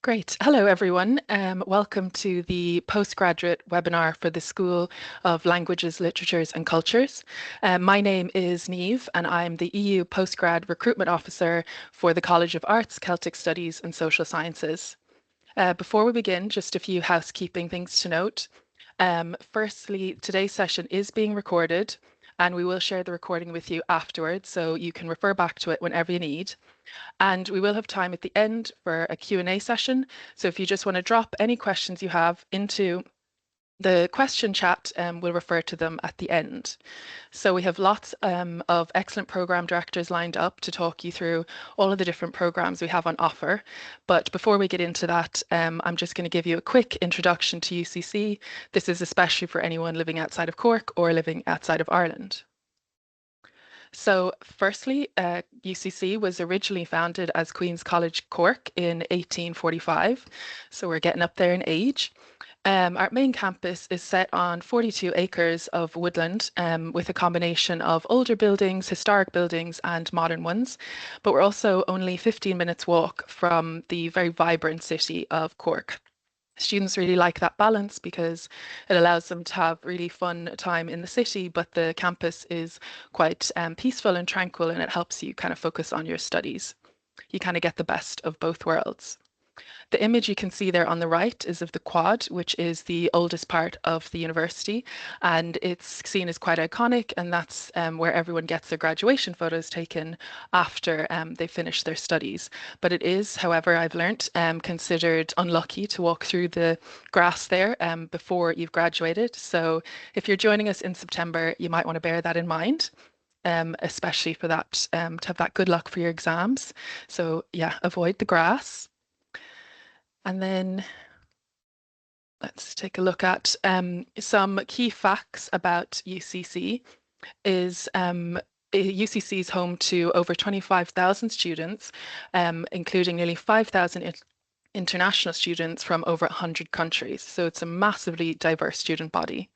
Great. Hello, everyone. Welcome to the Postgraduate webinar for the School of Languages, Literatures and Cultures. My name is Niamh, and I'm the EU Postgrad Recruitment Officer for the College of Arts, Celtic Studies and Social Sciences. Before we begin, just a few housekeeping things to note. Firstly, today's session is being recorded, and we will share the recording with you afterwards, so you can refer back to it whenever you need. And we will have time at the end for a Q&A session. So if you just want to drop any questions you have into the question chat, we'll refer to them at the end. So we have lots of excellent program directors lined up to talk you through all of the different programs we have on offer. But before we get into that, I'm just going to give you a quick introduction to UCC. This is especially for anyone living outside of Cork or living outside of Ireland. So firstly, UCC was originally founded as Queen's College Cork in 1845. So we're getting up there in age. Our main campus is set on 42 acres of woodland with a combination of older buildings, historic buildings and modern ones. But we're also only 15 minutes walk from the very vibrant city of Cork. Students really like that balance because it allows them to have really fun time in the city, but the campus is quite peaceful and tranquil, and it helps you kind of focus on your studies. You kind of get the best of both worlds. The image you can see there on the right is of the quad, which is the oldest part of the university, and it's seen as quite iconic, and that's where everyone gets their graduation photos taken after they finish their studies. But it is, however, I've learnt, considered unlucky to walk through the grass there before you've graduated. So if you're joining us in September, you might want to bear that in mind. Especially for that, to have that good luck for your exams. So yeah, avoid the grass. And then let's take a look at some key facts about UCC. UCC is home to over 25,000 students, including nearly 5,000 international students from over 100 countries. So it's a massively diverse student body.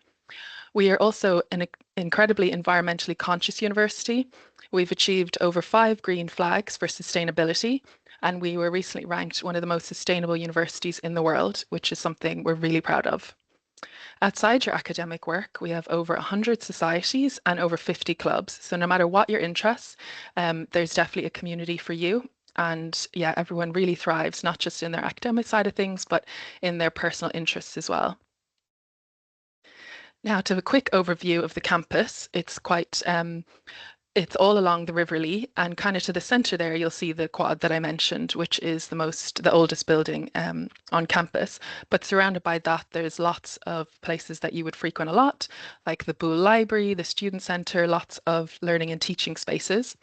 We are also an incredibly environmentally conscious university. We've achieved over 5 green flags for sustainability, and we were recently ranked one of the most sustainable universities in the world, which is something we're really proud of. Outside your academic work, we have over 100 societies and over 50 clubs. So no matter what your interests, there's definitely a community for you. And yeah, everyone really thrives, not just in their academic side of things, but in their personal interests as well. Now, to have a quick overview of the campus, it's all along the River Lee, and kind of to the centre there, you'll see the quad that I mentioned, which is the oldest building on campus. But surrounded by that, there's lots of places that you would frequent a lot, like the Bull Library, the Student Centre, lots of learning and teaching spaces.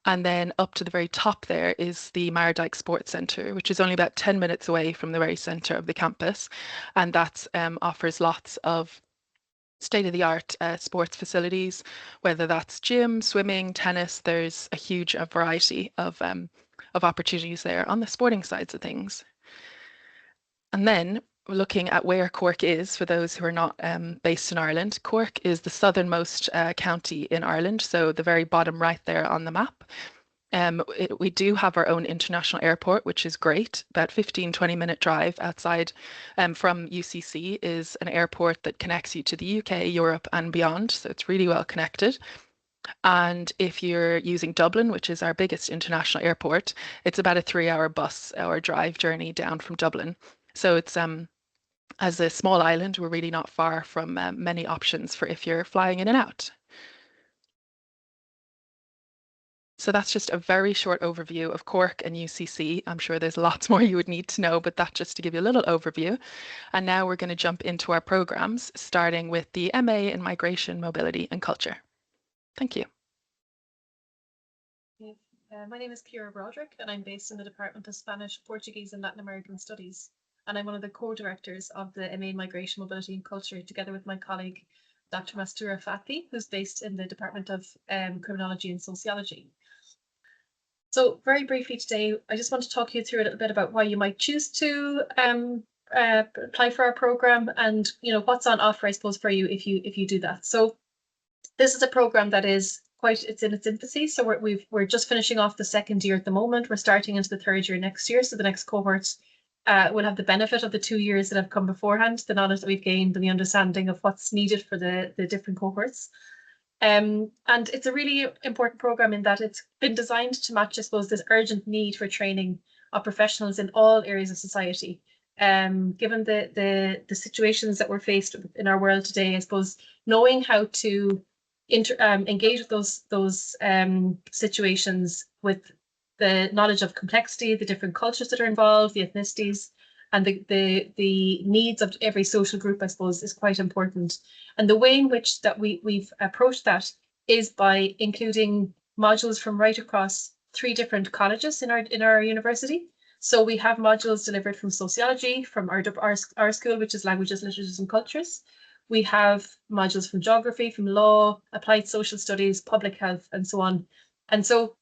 And then up to the very top there is the Mardyke Sports Centre, which is only about 10 minutes away from the very centre of the campus. And that offers lots of state-of-the-art sports facilities, whether that's gym, swimming, tennis. There's a huge variety of opportunities there on the sporting sides of things. And then looking at where Cork is, for those who are not based in Ireland, Cork is the southernmost county in Ireland, so the very bottom right there on the map. We do have our own international airport, which is great. About 15-20 minute drive outside from UCC is an airport that connects you to the UK, Europe and beyond. So it's really well connected. And if you're using Dublin, which is our biggest international airport, it's about a 3-hour bus or drive journey down from Dublin. So it's as a small island, we're really not far from many options for if you're flying in and out. So that's just a very short overview of Cork and UCC. I'm sure there's lots more you would need to know, but that's just to give you a little overview. And now we're going to jump into our programs, starting with the MA in Migration, Mobility and Culture. Thank you. My name is Ciara Broderick, and I'm based in the Department of Spanish, Portuguese and Latin American Studies. And I'm one of the co-directors of the MA in Migration, Mobility and Culture, together with my colleague, Dr. Mastura Fathy, who's based in the Department of Criminology and Sociology. So very briefly today, I just want to talk you through a little bit about why you might choose to apply for our program, and what's on offer, I suppose, for you if you do that. So this is a program that is it's in its infancy. So we're just finishing off the second year at the moment. We're starting into the third year next year. So the next cohort will have the benefit of the 2 years that have come beforehand, the knowledge that we've gained and the understanding of what's needed for the different cohorts. And it's a really important program in that it's been designed to match, I suppose, this urgent need for training of professionals in all areas of society. Given the situations that we're faced with in our world today, I suppose knowing how to engage with those situations with the knowledge of complexity, the different cultures that are involved, the ethnicities, and the needs of every social group, I suppose, is quite important. And the way in which that we've approached that is by including modules from right across 3 different colleges in our university. So we have modules delivered from sociology, from our school, which is languages, literatures, and cultures. We have modules from geography, from law, applied social studies, public health, and so on. And so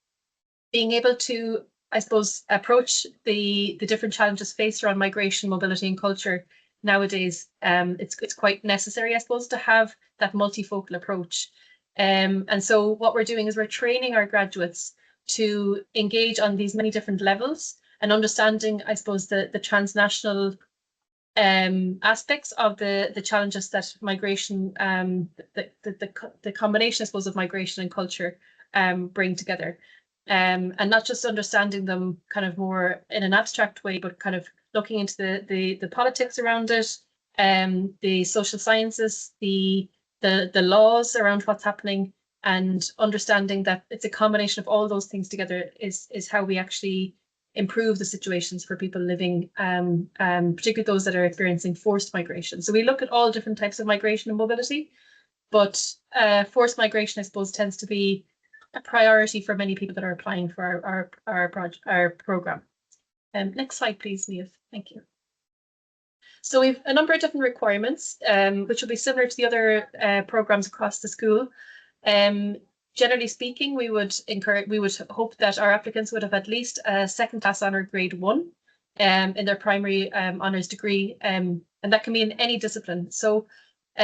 being able to, I suppose, approach the different challenges faced around migration, mobility, and culture nowadays, it's quite necessary, I suppose, to have that multifocal approach. And so what we're doing is we're training our graduates to engage on these many different levels and understanding, I suppose, the transnational aspects of the challenges that migration, the combination, I suppose, of migration and culture bring together. And not just understanding them kind of more in an abstract way, but kind of looking into the politics around it, the social sciences, the laws around what's happening, and understanding that it's a combination of all those things together is how we actually improve the situations for people living, particularly those that are experiencing forced migration. So we look at all different types of migration and mobility, but forced migration, I suppose, tends to be a priority for many people that are applying for our program. Next slide, please, Niamh. Thank you. So we've a number of different requirements, which will be similar to the other programs across the school. Generally speaking, we would hope that our applicants would have at least a second class honour grade 1 in their primary honours degree, and that can be in any discipline. So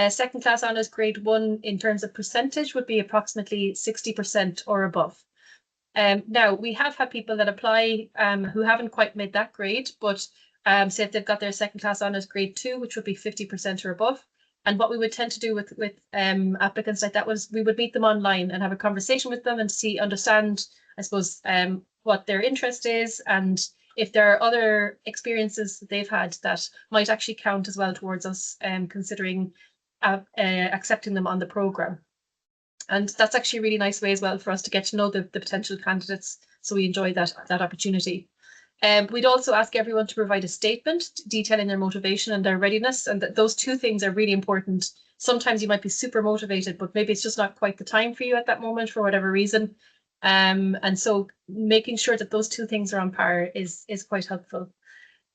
second class honours grade 1 in terms of percentage would be approximately 60% or above. Now, we have had people that apply who haven't quite made that grade, but say if they've got their second class honours grade 2, which would be 50% or above. And what we would tend to do with applicants like that was we would meet them online and have a conversation with them and understand, I suppose, what their interest is and if there are other experiences that they've had that might actually count as well towards us considering accepting them on the programme. And that's actually a really nice way as well for us to get to know the potential candidates. So we enjoy that opportunity. We'd also ask everyone to provide a statement detailing their motivation and their readiness, and that those 2 things are really important. Sometimes you might be super motivated, but maybe it's just not quite the time for you at that moment for whatever reason. And so making sure that those 2 things are on par is quite helpful.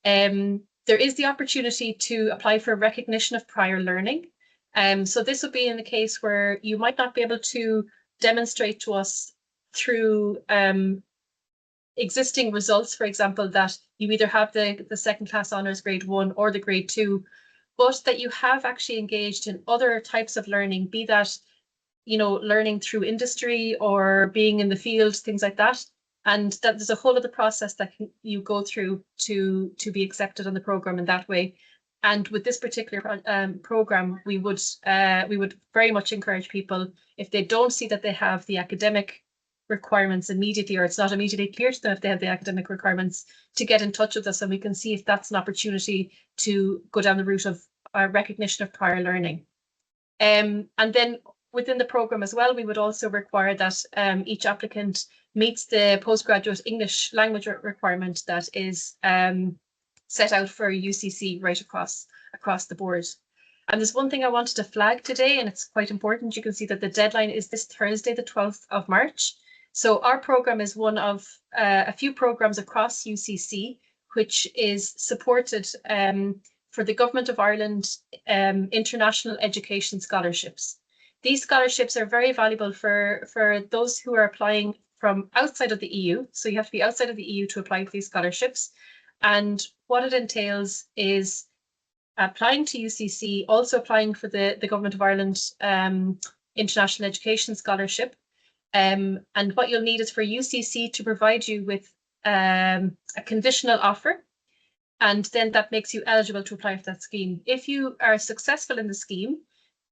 There is the opportunity to apply for recognition of prior learning. So this would be in the case where you might not be able to demonstrate to us through existing results, for example, that you either have the second class honours grade 1 or the grade 2, but that you have actually engaged in other types of learning, be that, learning through industry or being in the field, things like that. And that there's a whole other process that you go through to be accepted on the programme in that way. And with this particular programme, we would very much encourage people, if they don't see that they have the academic requirements immediately, or it's not immediately clear to them if they have the academic requirements, to get in touch with us, and we can see if that's an opportunity to go down the route of recognition of prior learning. And then within the programme as well, we would also require that each applicant meets the postgraduate English language requirement that is set out for UCC right across the board. And there's one thing I wanted to flag today, and it's quite important. You can see that the deadline is this Thursday, the 12th of March. So our programme is one of a few programmes across UCC, which is supported for the Government of Ireland international education scholarships. These scholarships are very valuable for those who are applying from outside of the EU. So you have to be outside of the EU to apply for these scholarships. And what it entails is applying to UCC, also applying for the Government of Ireland International Education Scholarship. And what you'll need is for UCC to provide you with a conditional offer. and then that makes you eligible to apply for that scheme. If you are successful in the scheme,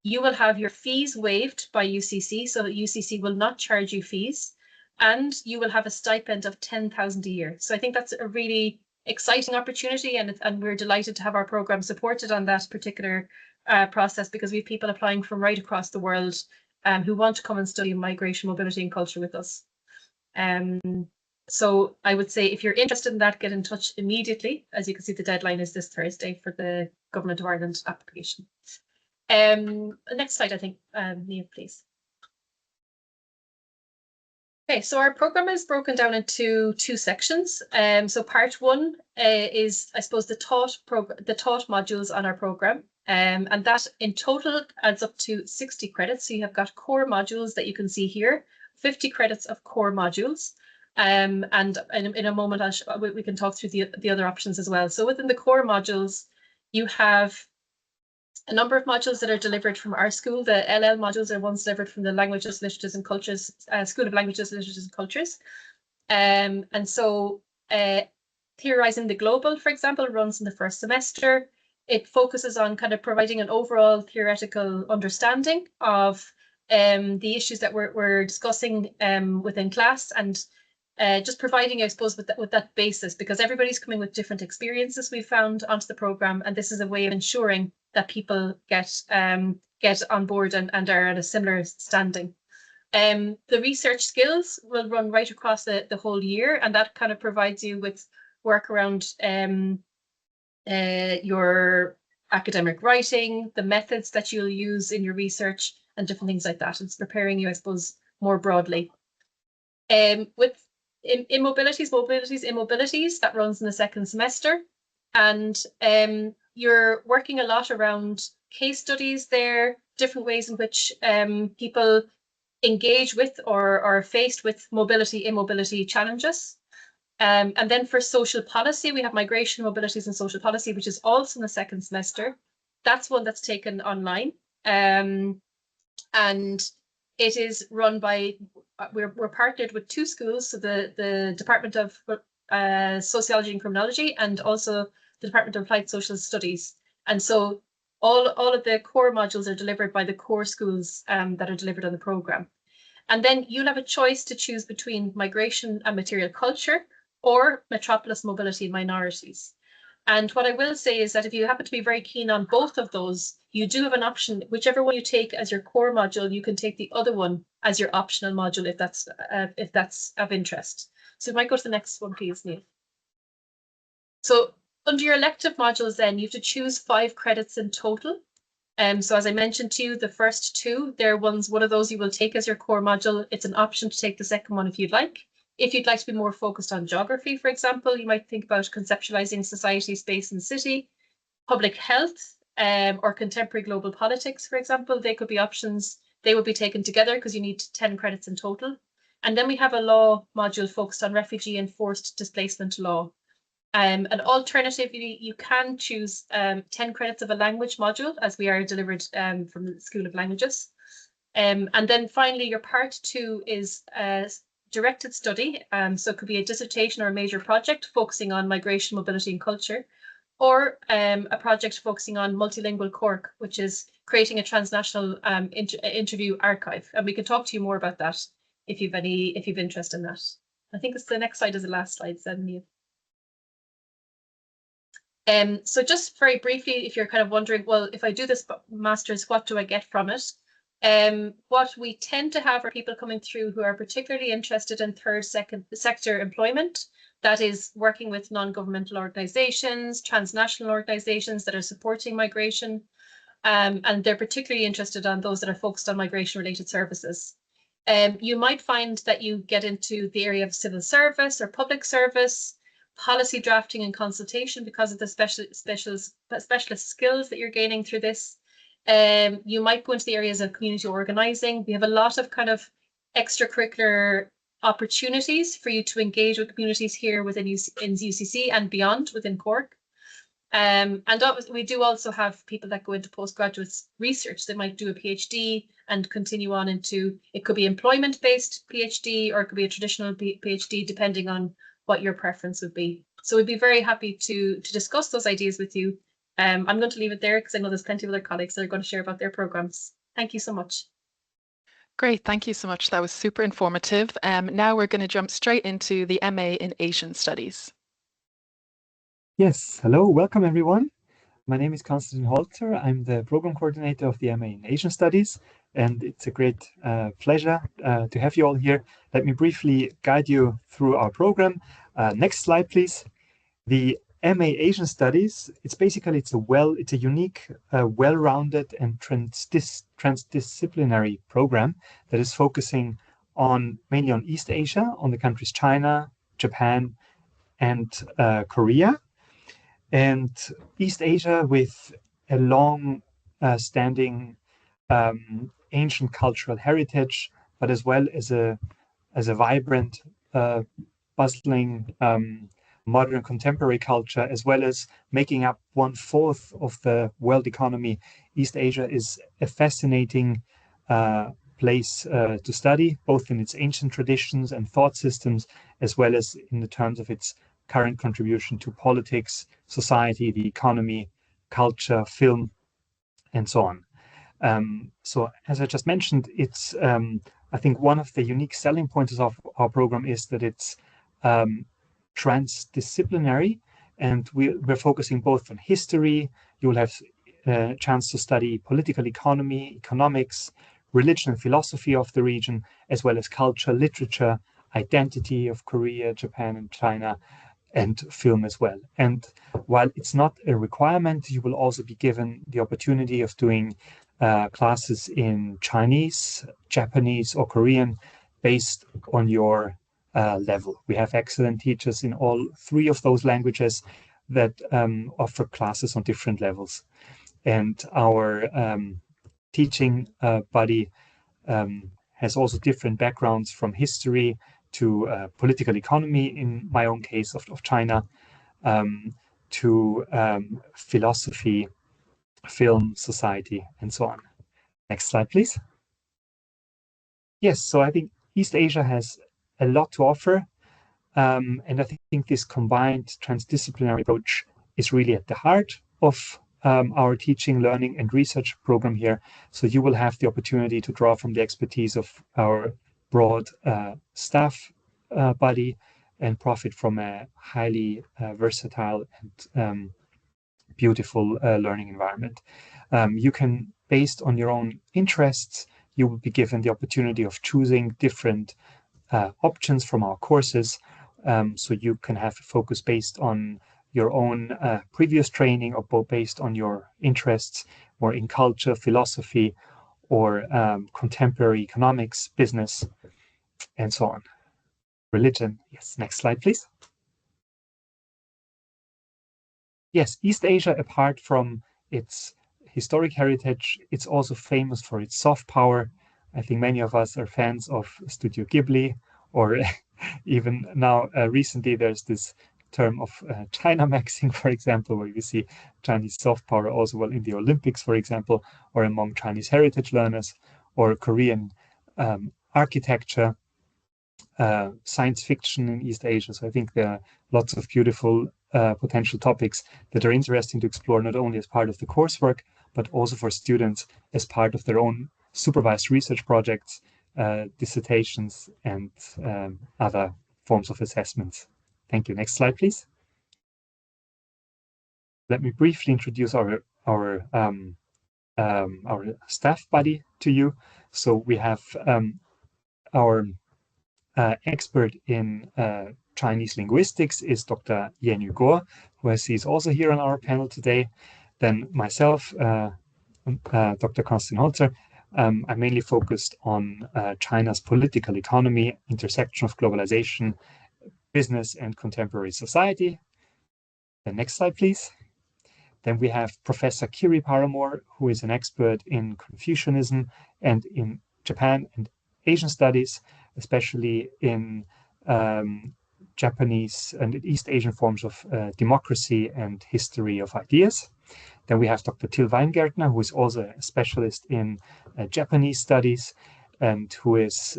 you will have your fees waived by UCC, so that UCC will not charge you fees, and you will have a stipend of 10,000 a year. So I think that's a really exciting opportunity, and we're delighted to have our program supported on that particular process, because we have people applying from right across the world who want to come and study migration, mobility and culture with us. So I would say if you're interested in that, get in touch immediately. As you can see, the deadline is this Thursday for the Government of Ireland application. Next slide, I think, Neil, please. Okay, so our program is broken down into two sections. So part one is, I suppose, the taught modules on our program. And that in total adds up to 60 credits. So you have got core modules that you can see here, 50 credits of core modules. And in a moment, we can talk through the other options as well. So within the core modules, you have a number of modules that are delivered from our school. The LL modules are ones delivered from the Languages, Literatures and Cultures, School of Languages, Literatures and Cultures. And so Theorizing the Global, for example, runs in the first semester. It focuses on kind of providing an overall theoretical understanding of the issues that we're discussing within class, and just providing, I suppose, with that basis, because everybody's coming with different experiences we've found onto the program, and this is a way of ensuring that people get on board and are at a similar standing. The research skills will run right across the whole year, and that kind of provides you with work around your academic writing, the methods that you'll use in your research, and different things like that. It's preparing you, I suppose, more broadly. With immobilities, that runs in the second semester, and you're working a lot around case studies there, different ways in which people engage with or are faced with mobility, immobility challenges. And then for social policy, we have migration, mobilities and social policy, which is also in the second semester. That's one that's taken online. And it is run by, we're partnered with two schools, so the Department of Sociology and Criminology, and also the Department of Applied Social Studies. And so all of the core modules are delivered by the core schools that are delivered on the program. And then you'll have a choice to choose between migration and material culture or metropolis, mobility and minorities. And what I will say is that if you happen to be very keen on both of those, you do have an option. Whichever one you take as your core module, you can take the other one as your optional module if that's of interest. So you might go to the next one, please, Neil. So under your elective modules, then you have to choose 5 credits in total. So as I mentioned to you, the first 2, they're one of those you will take as your core module. It's an option to take the second one if you'd like. If you'd like to be more focused on geography, for example, you might think about conceptualizing society, space and city, public health, or contemporary global politics, for example. They could be options. They would be taken together because you need 10 credits in total. And then we have a law module focused on refugee and forced displacement law. And alternatively, you can choose 10 credits of a language module, as we are delivered from the School of Languages. And then finally, your part 2 is directed study. So it could be a dissertation or a major project focusing on migration, mobility and culture, or a project focusing on multilingual Cork, which is creating a transnational interview archive. And we can talk to you more about that if you've interest in that. I think it's the next slide is the last slide, Neil. So just very briefly, if you're kind of wondering, well, if I do this master's, what do I get from it? What we tend to have are people coming through who are particularly interested in third sector employment, that is working with non-governmental organizations, transnational organizations that are supporting migration, and they're particularly interested on those that are focused on migration related services. You might find that you get into the area of civil service or public service, policy drafting and consultation because of the specialist skills that you're gaining through this. You might go into the areas of community organizing. We have a lot of kind of extracurricular opportunities for you to engage with communities here within UCC and beyond within Cork. And we do also have people that go into postgraduate research. They might do a PhD and continue on into, it could be employment-based PhD or it could be a traditional PhD, depending on what your preference would be. So we'd be very happy to discuss those ideas with you. I'm going to leave it there because I know there's plenty of other colleagues that are going to share about their programs. Thank you so much. Great, thank you so much. That was super informative. Now we're going to jump straight into the MA in Asian Studies. Yes, hello, welcome everyone. My name is Konstantin Holzer. I'm the program coordinator of the MA in Asian Studies, and it's a great pleasure to have you all here. Let me briefly guide you through our program. Next slide, please. The MA Asian Studies, it's a unique, well-rounded and transdisciplinary program that is focusing mainly on East Asia, on the countries China, Japan, and Korea. And East Asia with a long standing ancient cultural heritage, but as well as a vibrant, bustling modern contemporary culture, as well as making up 1/4 of the world economy. East Asia is a fascinating place to study, both in its ancient traditions and thought systems, as well as in the terms of its current contribution to politics, society, the economy, culture, film, and so on. So as I just mentioned, it's I think one of the unique selling points of our program is that it's transdisciplinary, and we're focusing both on history. You'll have a chance to study political economy, economics, religion and philosophy of the region, as well as culture, literature, identity of Korea, Japan, and China, and film as well. And while it's not a requirement, you will also be given the opportunity of doing classes in Chinese, Japanese, or Korean based on your level. We have excellent teachers in all 3 of those languages that offer classes on different levels. And our teaching body has also different backgrounds, from history to political economy, in my own case of China, to philosophy, film, society, and so on. Next slide, please. Yes, so I think East Asia has a lot to offer. And I think this combined transdisciplinary approach is really at the heart of our teaching, learning, and research program here. So you will have the opportunity to draw from the expertise of our broad staff body and profit from a highly versatile and beautiful learning environment. You can, based on your own interests, you will be given the opportunity of choosing different options from our courses. So you can have a focus based on your own previous training, or based on your interests more in culture, philosophy, or contemporary economics, business, and so on. Religion. Yes, next slide, please. Yes, East Asia, apart from its historic heritage, it's also famous for its soft power. I think many of us are fans of Studio Ghibli, or even now recently there's this term of China maxing, for example, where you see Chinese soft power also well in the Olympics, for example, or among Chinese heritage learners, or Korean architecture, science fiction in East Asia. So I think there are lots of beautiful potential topics that are interesting to explore, not only as part of the coursework, but also for students as part of their own supervised research projects, dissertations, and other forms of assessments. Thank you. Next slide, please. Let me briefly introduce our staff body to you. So we have our expert in Chinese linguistics is Dr. Yanyu Guo, who I see is also here on our panel today. Then myself, Dr. Konstantin Holzer, I'm mainly focused on China's political economy, intersection of globalization, business, and contemporary society. The next slide, please. Then we have Professor Kiri Paramore, who is an expert in Confucianism and in Japan and Asian studies, especially in Japanese and East Asian forms of democracy and history of ideas. Then we have Dr. Till Weingärtner, who is also a specialist in Japanese studies and who is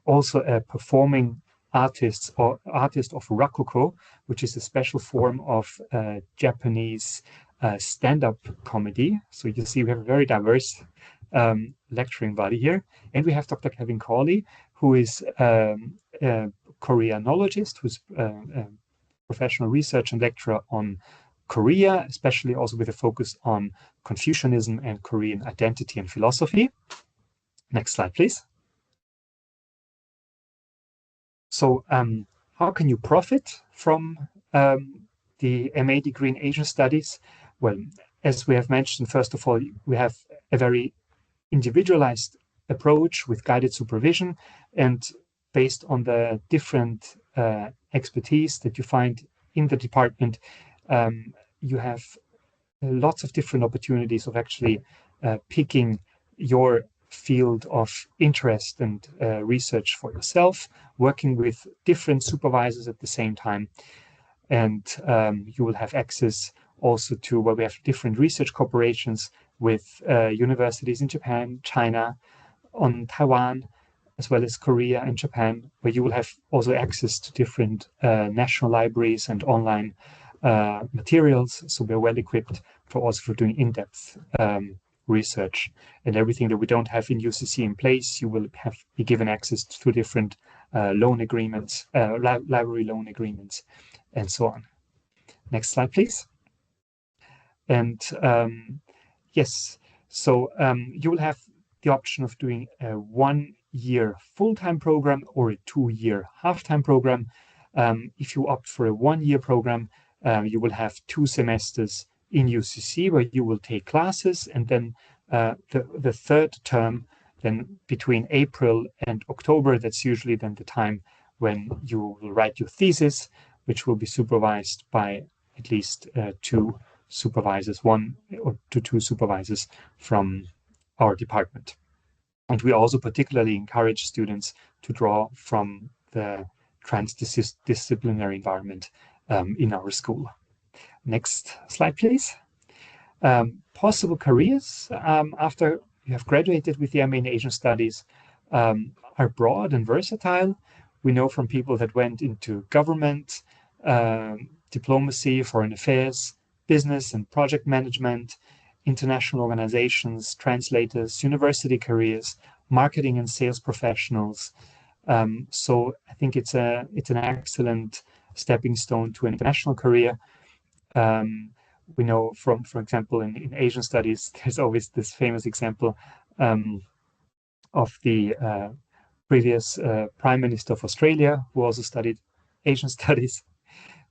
also a performing artist of Rakugo, which is a special form of Japanese stand-up comedy. So you see, we have a very diverse lecturing body here. And we have Dr. Kevin Cawley, who is a Koreanologist, who's a professional research and lecturer on Korea, especially also with a focus on Confucianism and Korean identity and philosophy. Next slide, please. So how can you profit from the MA degree in Asian Studies? Well, as we have mentioned, first of all, we have a very individualized approach with guided supervision, and based on the different expertise that you find in the department, you have lots of different opportunities of actually picking your field of interest and research for yourself, working with different supervisors at the same time. And you will have access also to where we have different research cooperations with universities in Japan, China, on Taiwan, as well as Korea and Japan, where you will have also access to different national libraries and online materials. So we're well equipped for doing in-depth research, and everything that we don't have in UCC in place, you will be given access to different loan agreements, library loan agreements, and so on. Next slide, please. And yes, so you will have the option of doing a 1-year full-time program or a 2-year half-time program. If you opt for a 1-year program, you will have 2 semesters in UCC where you will take classes, and then the third term, then between April and October, that's usually then the time when you will write your thesis, which will be supervised by at least 2 supervisors, 1 to 2 supervisors from our department. And we also particularly encourage students to draw from the transdisciplinary environment in our school. Next slide, please. Possible careers after you have graduated with the MA in Asian Studies are broad and versatile. We know from people that went into government, diplomacy, foreign affairs, business and project management, international organizations, translators, university careers, marketing and sales professionals. So I think it's an excellent stepping stone to an international career. We know from, for example, in Asian studies, there's always this famous example of the previous Prime Minister of Australia, who also studied Asian studies.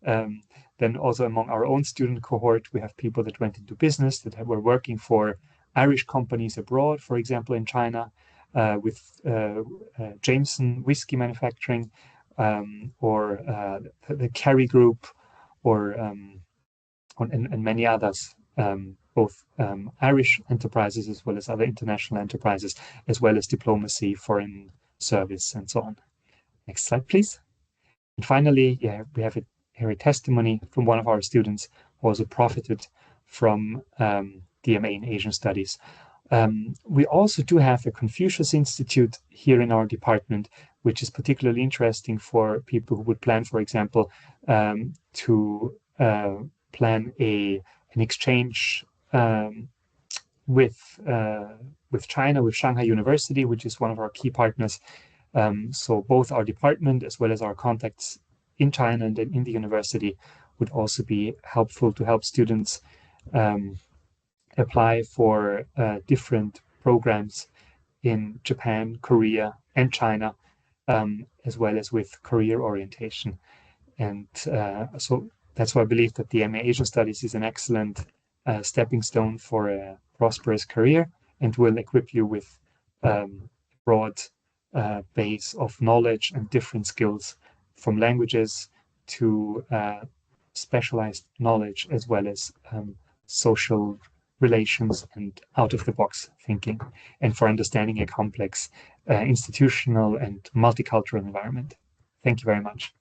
Then also among our own student cohort, we have people that went into business, that were working for Irish companies abroad, for example, in China, with Jameson whiskey manufacturing, or the Kerry Group, or and many others, both Irish enterprises as well as other international enterprises, as well as diplomacy, foreign service, and so on. Next slide, please. And finally, we have here a testimony from one of our students who also profited from the MA in Asian Studies. We also do have a Confucius Institute here in our department, which is particularly interesting for people who would plan, for example, to plan an exchange with China, with Shanghai University, which is one of our key partners. So both our department as well as our contacts in China and in the university would also be helpful to help students apply for different programs in Japan, Korea, and China, as well as with career orientation. And so that's why I believe that the MA Asian Studies is an excellent stepping stone for a prosperous career, and will equip you with broad base of knowledge and different skills, from languages to specialized knowledge, as well as social relations and out-of-the-box thinking, and for understanding a complex institutional and multicultural environment. Thank you very much.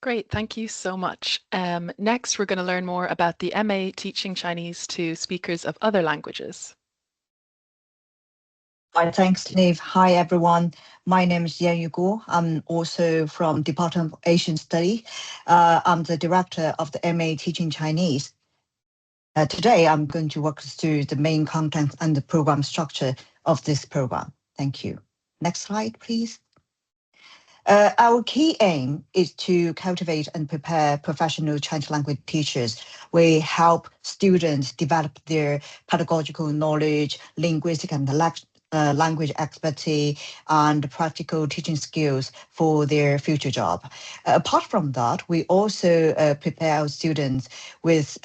Great, thank you so much. Next, we're going to learn more about the MA teaching Chinese to speakers of other languages. Thanks, Neve. Hi, everyone. My name is Yan Yuguo. I'm also from Department of Asian Study. I'm the director of the MA Teaching Chinese. Today, I'm going to walk us through the main content and the program structure of this program. Thank you. Next slide, please. Our key aim is to cultivate and prepare professional Chinese language teachers. We help students develop their pedagogical knowledge, linguistic and language expertise, and practical teaching skills for their future job. Apart from that, we also prepare our students with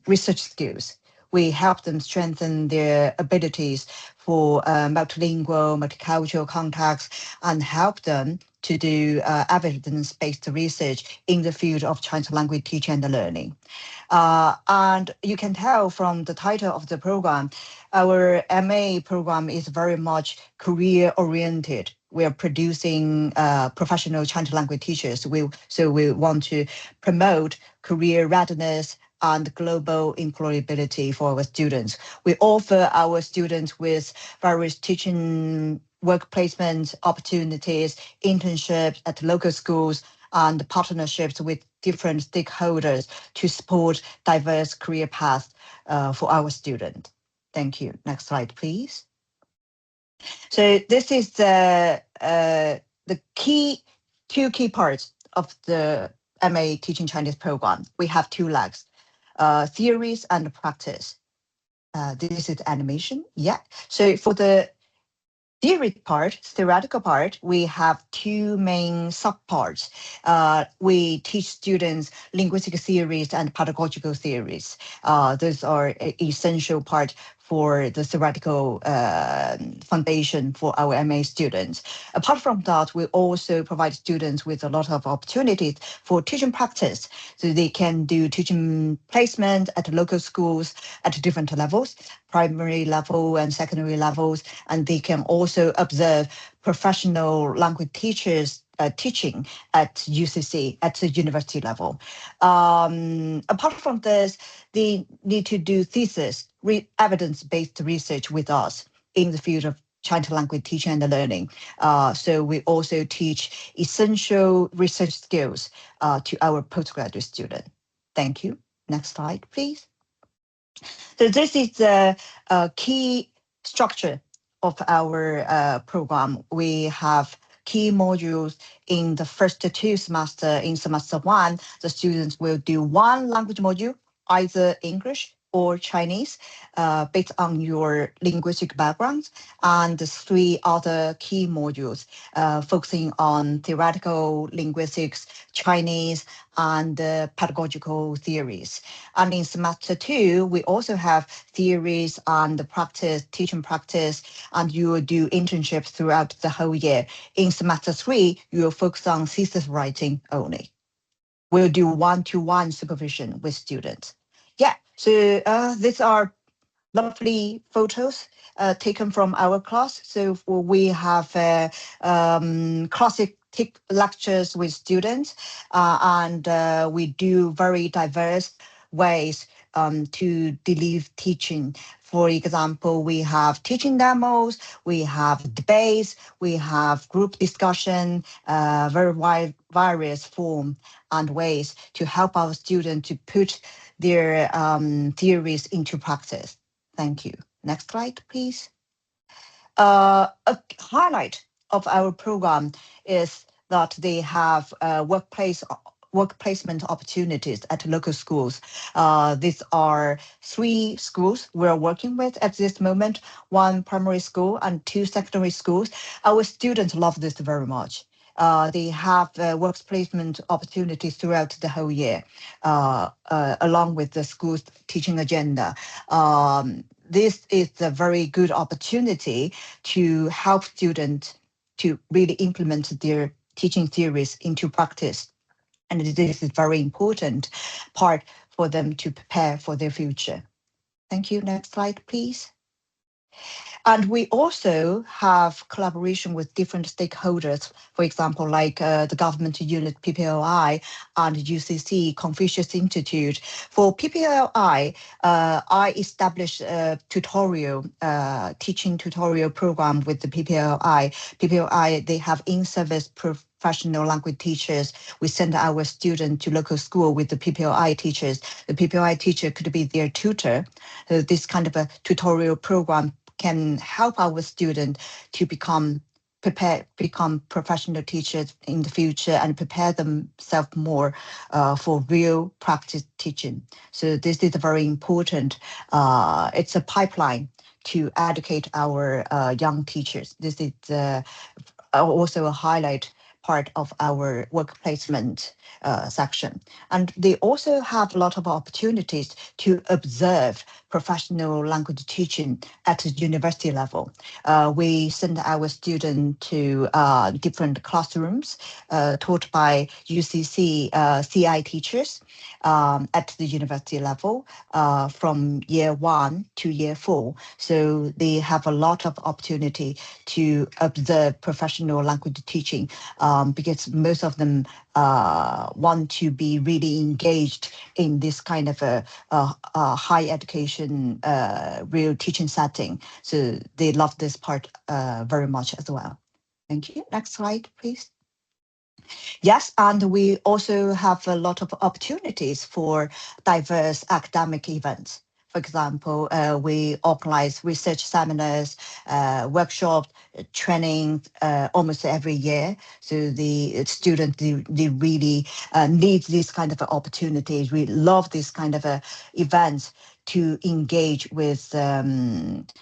research skills. We help them strengthen their abilities for multilingual, multicultural contacts, and help them to do evidence-based research in the field of Chinese language teaching and learning. And you can tell from the title of the program, our MA program is very much career-oriented. We are producing professional Chinese language teachers. So we want to promote career readiness and global employability for our students. We offer our students with various teaching work placement opportunities, internships at local schools, and partnerships with different stakeholders to support diverse career paths for our students. Thank you. Next slide, please. So this is the two key parts of the MA Teaching Chinese program. We have two legs, theories and practice. This is animation. Yeah. So for the theoretical part, we have two main subparts. We teach students linguistic theories and pedagogical theories. Those are essential part for the theoretical foundation for our MA students. Apart from that, we also provide students with a lot of opportunities for teaching practice. So they can do teaching placement at local schools at different levels, primary level and secondary levels, and they can also observe professional language teachers teaching at UCC at the university level. Apart from this, they need to do thesis, evidence-based research with us in the field of Chinese language teaching and learning. So we also teach essential research skills to our postgraduate students. Thank you. Next slide, please. So this is the key structure of our program. We have key modules in the first two semesters. In semester one, the students will do one language module, either English or Chinese, based on your linguistic backgrounds, and three other key modules focusing on theoretical linguistics, Chinese, and pedagogical theories. And in semester two, we also have theories and practice, teaching practice, and you will do internships throughout the whole year. In semester three, you will focus on thesis writing only. We'll do one-to-one supervision with students. Yeah, so these are lovely photos taken from our class. So we have classic lectures with students, and we do very diverse ways to deliver teaching. For example, we have teaching demos, we have debates, we have group discussion, very wide, various form and ways to help our students to put their theories into practice. Thank you. Next slide, please. A highlight of our program is that they have work placement opportunities at local schools. These are 3 schools we're working with at this moment, 1 primary school and 2 secondary schools. Our students love this very much. They have work placement opportunities throughout the whole year, along with the school's teaching agenda. This is a very good opportunity to help students to really implement their teaching theories into practice. And this is very important part for them to prepare for their future. Thank you. Next slide, please. And we also have collaboration with different stakeholders, for example, like the government unit PPLI and UCC Confucius Institute. For PPLI, I established a teaching tutorial program with the PPLI. PPLI, they have in-service professional language teachers. We send our students to local school with the PPLI teachers. The PPLI teacher could be their tutor. So this kind of a tutorial program can help our students to become professional teachers in the future and prepare themselves more for real practice teaching. So this is a very important, it's a pipeline to educate our young teachers. This is also a highlight part of our work placement section. And they also have a lot of opportunities to observe professional language teaching at the university level. We send our students to different classrooms taught by UCC CI teachers at the university level from year 1 to year 4. So they have a lot of opportunity to observe professional language teaching because most of them want to be really engaged in this kind of a high education real teaching setting. So they love this part very much as well. Thank you. Next slide, please. Yes, and we also have a lot of opportunities for diverse academic events. For example, we organize research seminars, workshops, training almost every year. So the students, they really need this kind of opportunities. We love this kind of events to engage with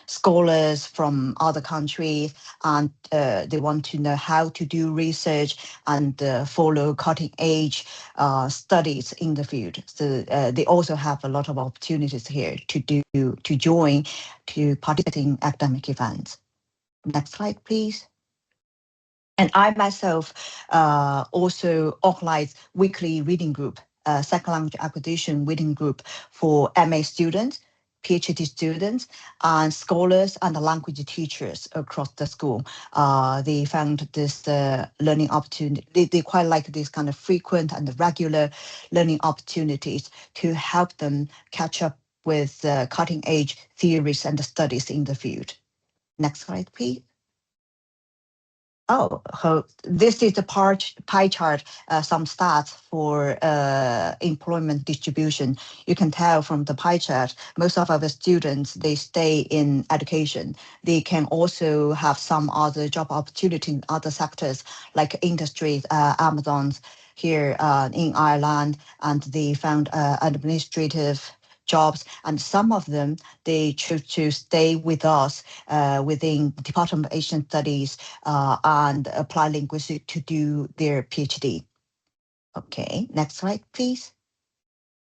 scholars from other countries, and they want to know how to do research and follow cutting edge studies in the field. So they also have a lot of opportunities here to join, to participate in academic events. Next slide, please. And I myself also organize weekly reading group, second language acquisition reading group for MA students, PhD students, and scholars and language teachers across the school. They found this learning opportunity. They quite like this kind of frequent and regular learning opportunities to help them catch up with cutting edge theories and studies in the field. Next slide, please. Oh, so this is the pie chart, some stats for employment distribution. You can tell from the pie chart, most of our students, they stay in education. They can also have some other job opportunity in other sectors like industries, Amazon's here in Ireland, and they found administrative jobs, and some of them, they choose to stay with us within the Department of Asian Studies and Applied Linguistics to do their PhD. Okay, next slide, please.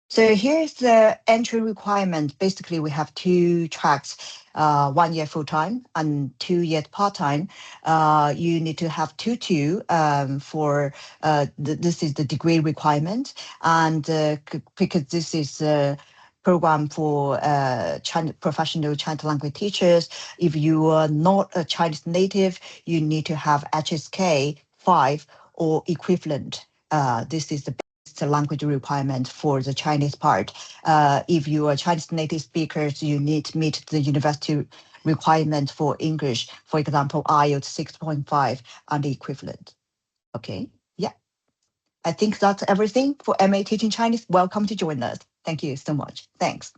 So here's the entry requirement. Basically, we have 2 tracks, 1 year full-time and 2 years part-time. You need to have 2-2 for, this is the degree requirement. And because this is program for professional Chinese language teachers. If you are not a Chinese native, you need to have HSK 5 or equivalent. This is the language requirement for the Chinese part. If you are Chinese native speakers, you need to meet the university requirement for English, for example, IELTS 6.5 and the equivalent. Okay, yeah. I think that's everything for MA Teaching Chinese. Welcome to join us. Thank you so much. Thanks.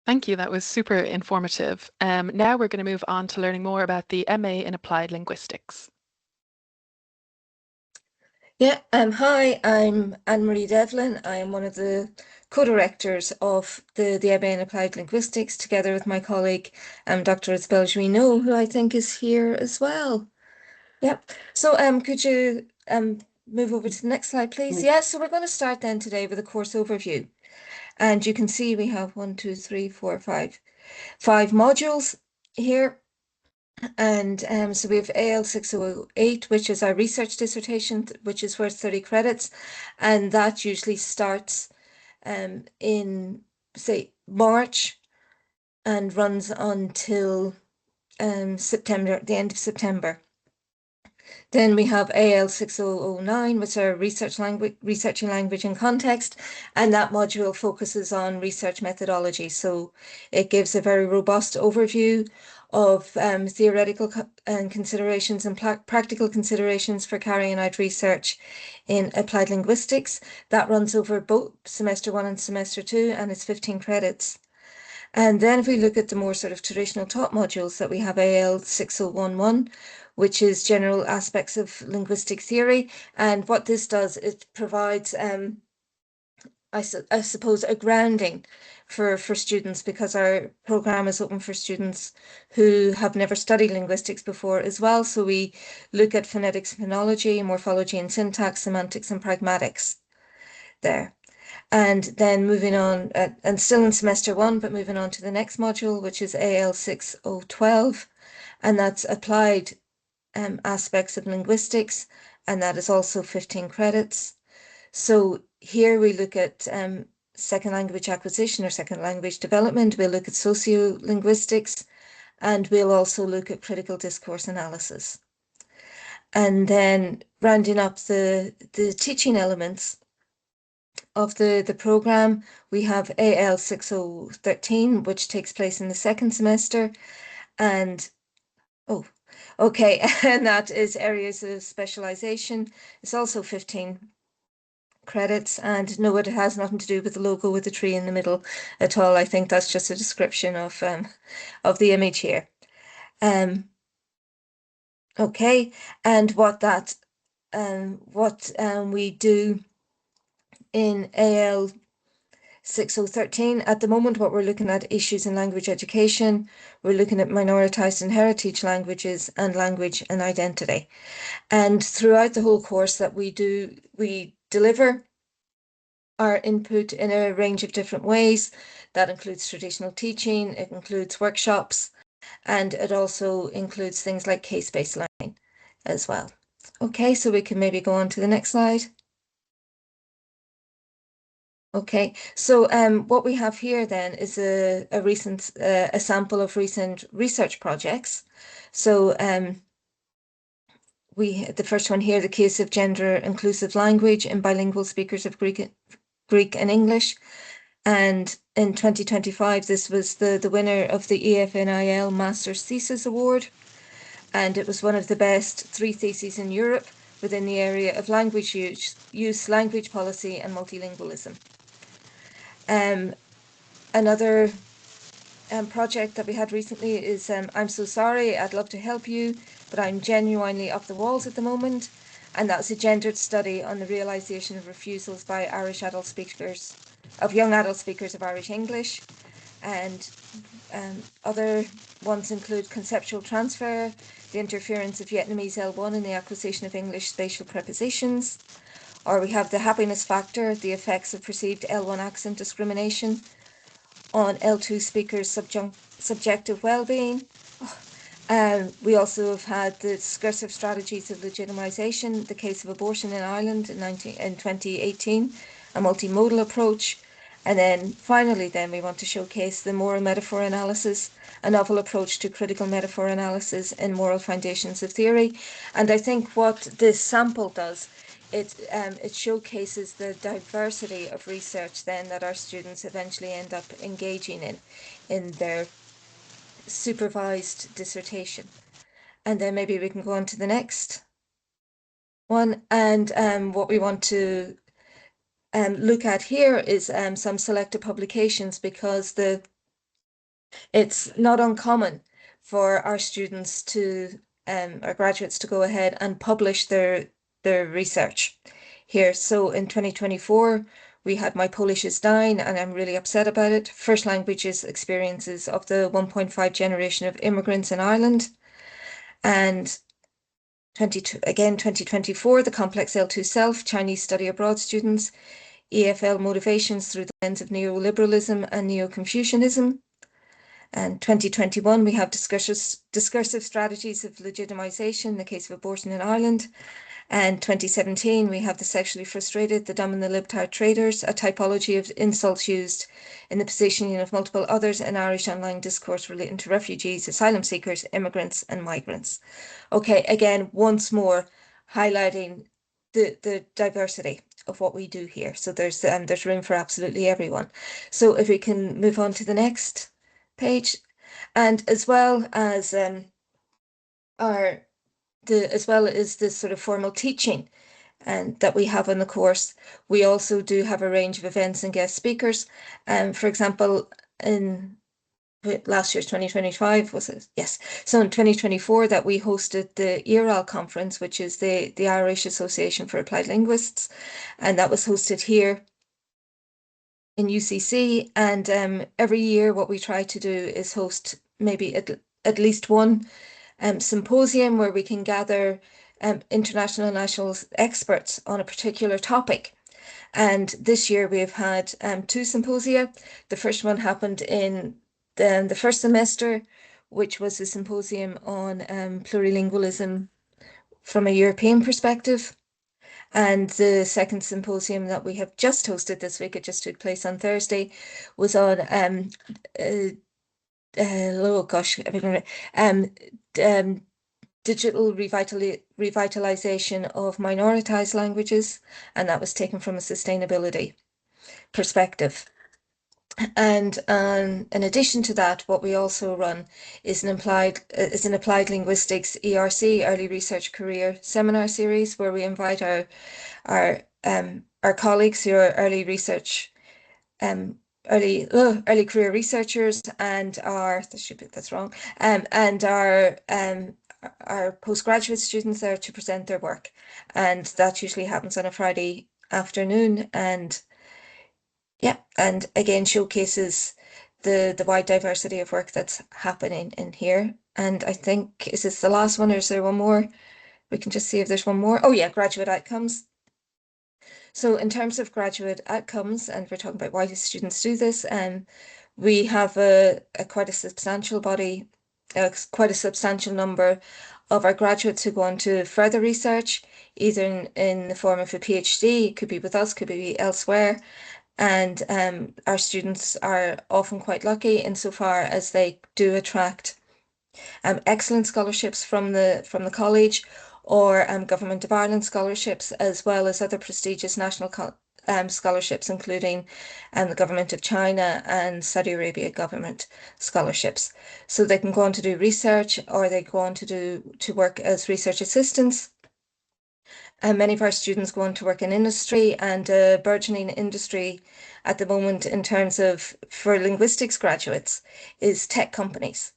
Thank you. That was super informative. Now we're going to move on to learning more about the MA in Applied Linguistics. Yeah, hi, I'm Anne-Marie Devlin. I am one of the co-directors of the MA in Applied Linguistics, together with my colleague, Dr. Isabelle Juinot, who I think is here as well. Yep. So could you move over to the next slide, please? Yeah, so we're going to start then today with a course overview. And you can see we have 5 modules here. And so we have AL 608, which is our research dissertation, which is worth 30 credits. And that usually starts in, say, March and runs until September, the end of September. Then we have AL 6009, which are researching language and context, and that module focuses on research methodology. So it gives a very robust overview of theoretical considerations and practical considerations for carrying out research in applied linguistics. That runs over both semester 1 and semester 2, and it's 15 credits. And then if we look at the more sort of traditional top modules that we have AL 6011, which is general aspects of linguistic theory. And what this does, it provides, I suppose, a grounding for students, because our program is open for students who have never studied linguistics before as well. So we look at phonetics, phonology, morphology and syntax, semantics and pragmatics there. And then moving on, and still in semester 1, but moving on to the next module, which is AL 6012, and that's applied aspects of linguistics, and that is also 15 credits. So here we look at second language acquisition or second language development. We'll look at sociolinguistics, and we'll also look at critical discourse analysis. And then rounding up the teaching elements of the program, we have AL 6013, which takes place in the second semester, and okay, and that is areas of specialization. It's also 15 credits, and no, it has nothing to do with the logo with the tree in the middle at all. I think that's just a description of the image here. Okay, and what we do in AL 6013 at the moment, what we're looking at issues in language education. We're looking at minoritized and heritage languages and language and identity. And throughout the whole course that we deliver our input in a range of different ways. That includes traditional teaching, it includes workshops, and it also includes things like case-based learning as well. Okay, so we can maybe go on to the next slide. Okay, so what we have here then is a sample of recent research projects. So the first one here, the case of gender inclusive language in bilingual speakers of Greek and English. And in 2025, this was the winner of the EFNIL Master's Thesis Award. And it was one of the best 3 theses in Europe within the area of language use, language policy and multilingualism. Another project that we had recently is I'm so sorry, I'd love to help you, but I'm genuinely up the walls at the moment. And that's a gendered study on the realization of refusals by Irish adult speakers, of young adult speakers of Irish English. And other ones include conceptual transfer, the interference of Vietnamese L1 in the acquisition of English spatial prepositions, or we have the happiness factor, the effects of perceived L1 accent discrimination on L2 speakers' subjective well-being. We also have had the discursive strategies of legitimization, the case of abortion in Ireland in 2018, a multimodal approach. And then finally, we want to showcase the moral metaphor analysis, a novel approach to critical metaphor analysis in moral foundations of theory. And I think what this sample does, it showcases the diversity of research then that our students eventually end up engaging in their supervised dissertation. And then maybe we can go on to the next one. And what we want to look at here is some selected publications, because it's not uncommon for our students to, our graduates to go ahead and publish their research here. So in 2024, we had My Polish is Dying, and I'm really upset about it. First Languages Experiences of the 1.5 Generation of Immigrants in Ireland. And 2024, The Complex L2 Self, Chinese Study Abroad Students, EFL Motivations Through the Lens of Neoliberalism and Neo-Confucianism. And 2021, we have discursive strategies of legitimization, the case of abortion in Ireland. And 2017, we have the sexually frustrated, the dumb and the libtard traders, a typology of insults used in the positioning of multiple others in Irish online discourse relating to refugees, asylum seekers, immigrants and migrants. Okay, again, once more, highlighting the diversity of what we do here. So there's room for absolutely everyone. So if we can move on to the next page, and as well as this sort of formal teaching and that we have on the course, we also do have a range of events and guest speakers. For example, in last year's 2025 was it? Yes. So in 2024 that we hosted the EARAL conference, which is the Irish Association for Applied Linguists, and that was hosted here in UCC. And every year what we try to do is host maybe at least one symposium where we can gather international and national experts on a particular topic. And this year we have had 2 symposia. The first one happened in the first semester, which was a symposium on plurilingualism from a European perspective. And the second symposium that we have just hosted this week, it just took place on Thursday, was on oh gosh, digital revitalization of minoritized languages, and that was taken from a sustainability perspective. And in addition to that, what we also run is an applied linguistics ERC, early research career seminar series, where we invite our colleagues who are early research early career researchers and our postgraduate students there to present their work, and that usually happens on a Friday afternoon. And yeah, and again showcases the wide diversity of work that's happening in here. And I think, is this the last one or is there one more? We can just see if there's one more. Oh yeah, graduate outcomes. So in terms of graduate outcomes, and we're talking about why do students do this, we have quite a substantial body, quite a substantial number of our graduates who go on to further research, either in the form of a PhD, it could be with us, could be elsewhere. And our students are often quite lucky insofar as they do attract excellent scholarships from the college, or Government of Ireland scholarships, as well as other prestigious national scholarships, including the Government of China and Saudi Arabia government scholarships. So they can go on to do research, or they go on to work as research assistants. And many of our students go on to work in industry, and a burgeoning industry at the moment in terms of, for linguistics graduates, is tech companies.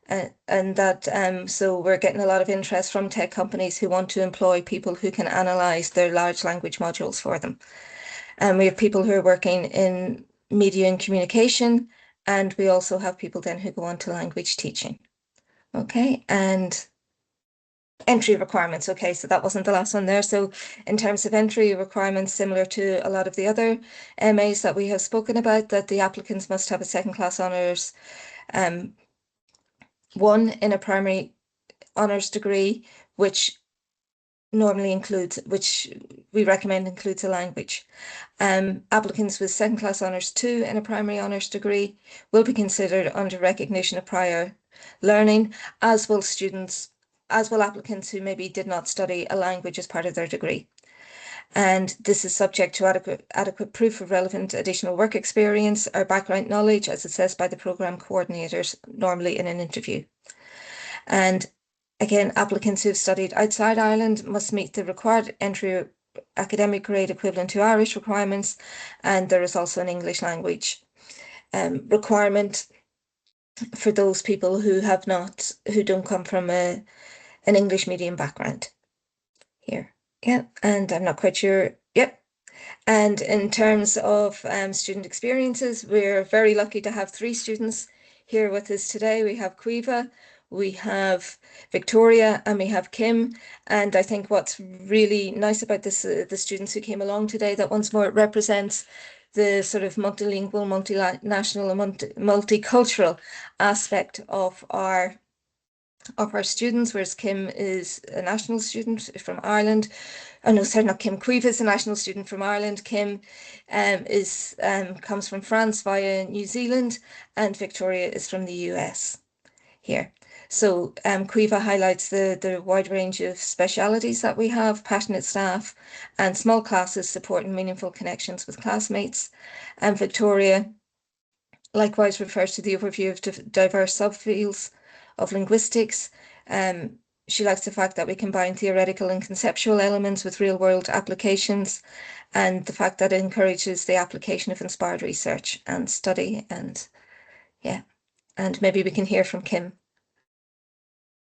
And that so we're getting a lot of interest from tech companies who want to employ people who can analyze their large language modules for them. And we have people who are working in media and communication, and we also have people then who go on to language teaching. Okay, and entry requirements. Okay, so that wasn't the last one there. So in terms of entry requirements, similar to a lot of the other MAs that we have spoken about, that the applicants must have a second-class honours 1 in a primary honours degree, which normally includes, which we recommend includes a language. Applicants with second-class honours 2 in a primary honours degree will be considered under recognition of prior learning, as will applicants who maybe did not study a language as part of their degree. And this is subject to adequate proof of relevant additional work experience or background knowledge, as assessed by the programme coordinators, normally in an interview. And again, applicants who have studied outside Ireland must meet the required entry academic grade equivalent to Irish requirements, and there is also an English language requirement for those people who don't come from an English medium background. Here, yeah, and I'm not quite sure. Yep. And in terms of student experiences, we're very lucky to have 3 students here with us today. We have Quiva, we have Victoria, and we have Kim. And I think what's really nice about this, the students who came along today, that once more it represents the sort of multilingual, multinational, and multicultural aspect of our of our students, whereas Kim is a national student from Ireland. Oh no, sorry, not Kim. Caoimhe is a national student from Ireland. Kim comes from France via New Zealand, and Victoria is from the US here. So Caoimhe highlights the wide range of specialities that we have, passionate staff, and small classes supporting meaningful connections with classmates. And Victoria likewise refers to the overview of diverse subfields of linguistics. She likes the fact that we combine theoretical and conceptual elements with real-world applications, and the fact that it encourages the application of inspired research and study. And yeah, and maybe we can hear from Kim